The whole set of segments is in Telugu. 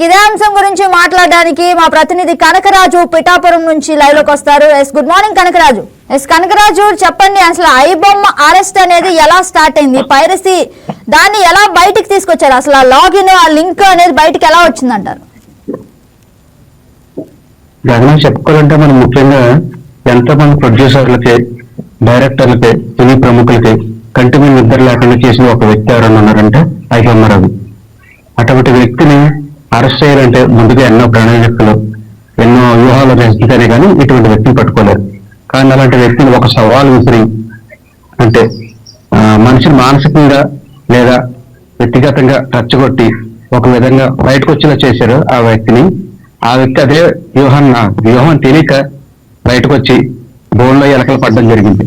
ఇదే అంశం గురించి మాట్లాడడానికి మా ప్రతినిధి కనకరాజు పిఠాపురం నుంచి లైవ్ లోకి వస్తారు. Good morning Kanakaraju. కనకరాజు చెప్పండి, అసలు ఐబొమ్మ అరెస్ట్ అనేది ఎలా స్టార్ట్ అయింది, పైరసీ దాన్ని ఎలా బయటికి తీసుకొచ్చారు, అసలు ఆ లాగిన్ ఆ లింక్ అనేది బయటికి ఎలా వచ్చిందంటారు? గగనం చెప్పుకోవాలంటే మనం ముఖ్యంగా ఎంతమంది ప్రొడ్యూసర్లకి, డైరెక్టర్లకి, సినీ ప్రముఖులకి కంటి మీద నిద్ర లేకుండా చేసిన ఒక వ్యక్తి ఎవరన్నా ఉన్నారంటే ఐబొమ్మ రవి. అటువంటి వ్యక్తిని అరెస్ట్ చేయాలంటే ముందుగా ఎన్నో ప్రణాళికలు, ఎన్నో వ్యూహాలు రచిస్తేనే కానీ ఇటువంటి వ్యక్తిని పట్టుకోలేరు. కానీ అలాంటి వ్యక్తిని ఒక సవాల్ విసిరి, అంటే మనిషిని మానసికంగా లేదా వ్యక్తిగతంగా రెచ్చగొట్టి ఒక విధంగా బయటకు వచ్చేలా చేశారు ఆ వ్యక్తిని. ఆ వ్యక్తి అదే వ్యూహం తెలియక బయటకు వచ్చి బోన్లో ఎలకలు పడడం జరిగింది.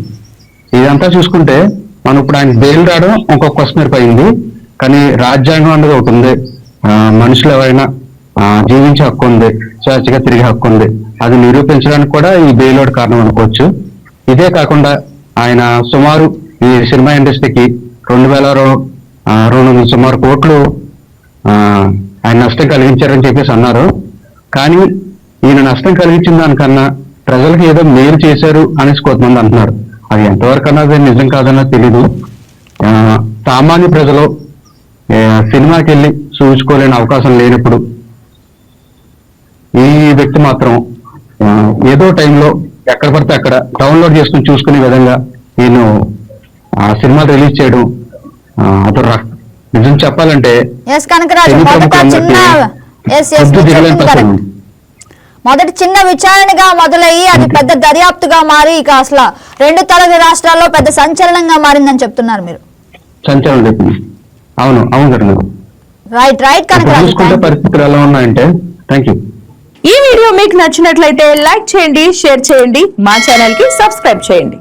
ఇదంతా చూసుకుంటే మనం ఇప్పుడు ఆయన బెయిల్ రావడం ఇంకొక క్వశ్చన్ అయింది. కానీ రాజ్యాంగం అనేది ఒకటి ఉంది, మనుషులు ఎవరైనా జీవించే హక్కు ఉంది, స్వేచ్ఛగా తిరిగే హక్కు ఉంది. అది నిరూపించడానికి కూడా ఈ బెయిల్ అవుట్ కారణం అనుకోవచ్చు. ఇదే కాకుండా ఆయన సుమారు ఈ సినిమా ఇండస్ట్రీకి 2,200 సుమారు కోట్లు ఆయన నష్టం కలిగించారని చెప్పేసి అన్నారు. కానీ ఈయన నష్టం కలిగించిన దానికన్నా ప్రజలకు ఏదో మేలు చేశారు అనేసి కొంతమంది అంటున్నారు. అది ఎంతవరకు అన్నది నిజం కాదన్నది తెలీదు. సామాన్య ప్రజలు సినిమాకి వెళ్ళి చూసుకోలేని అవకాశం లేనప్పుడు ఈ వ్యక్తి మాత్రం ఏదో టైంలో ఎక్కడ పడితే అక్కడ డౌన్లోడ్ చేసుకుని చూసుకునే విధంగా నేను సినిమాలు రిలీజ్ చేయడం అతను నిజం చెప్పాలంటే మొదటి చిన్న విచారణగా మొదలయ్యి అది పెద్ద దర్యాప్తుగా మారి ఇక అసలు 2 తెలుగు రాష్ట్రాల్లో పెద్ద సంచలనంగా మారిందని చెప్తున్నారు మీరు. సంచలనం అవును అవును రైట్ చూసుకుంటే పరిస్థితులు ఎలా ఉన్నాయంటే. Thank you. ఈ వీడియో మీకు నచ్చినట్లయితే లైక్ చేయండి, షేర్ చేయండి, మా ఛానల్ కి సబ్స్క్రైబ్ చేయండి.